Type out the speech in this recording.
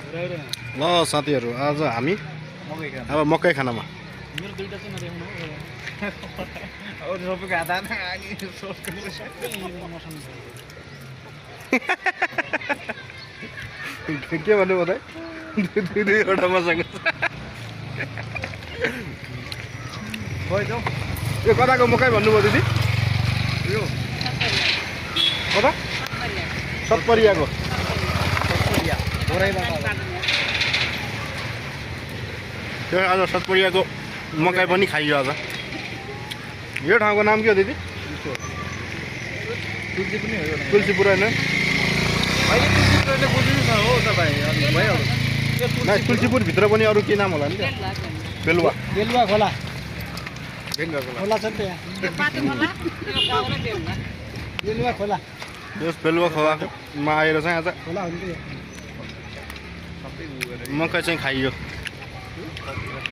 ल साथीहरू आज हामी अब मकै खानामा मेरो दुईटा चाहिँ नदेख्नु हो सबैको हात हात अनि सोचको के भन्नु भयो दुईवटा मसँग यो कताको मकै भन्नुभयो दिदी यो कता सतपरियाको त्यो आज सतपरियाको मकै पनि खाइयो आज यो ठाउँको नाम के हो दिदी तुलसी पनि हो तुलसीपुर होइन अहिले तुलसीपुरले बुझ्नु न हो तपाईँ अनि भइहाल्यो तुलसीपुरभित्र पनि अरू के नाम होला नि त्यहाँ बेलुवा बेलुवा खोला बेलुवा खोला खोला छ नि त्यहाँ बेलुवा खोला यस बेलुवा खोलामा आएर चाहिँ आज खोला हो नि मकै चाहिँ खाइयो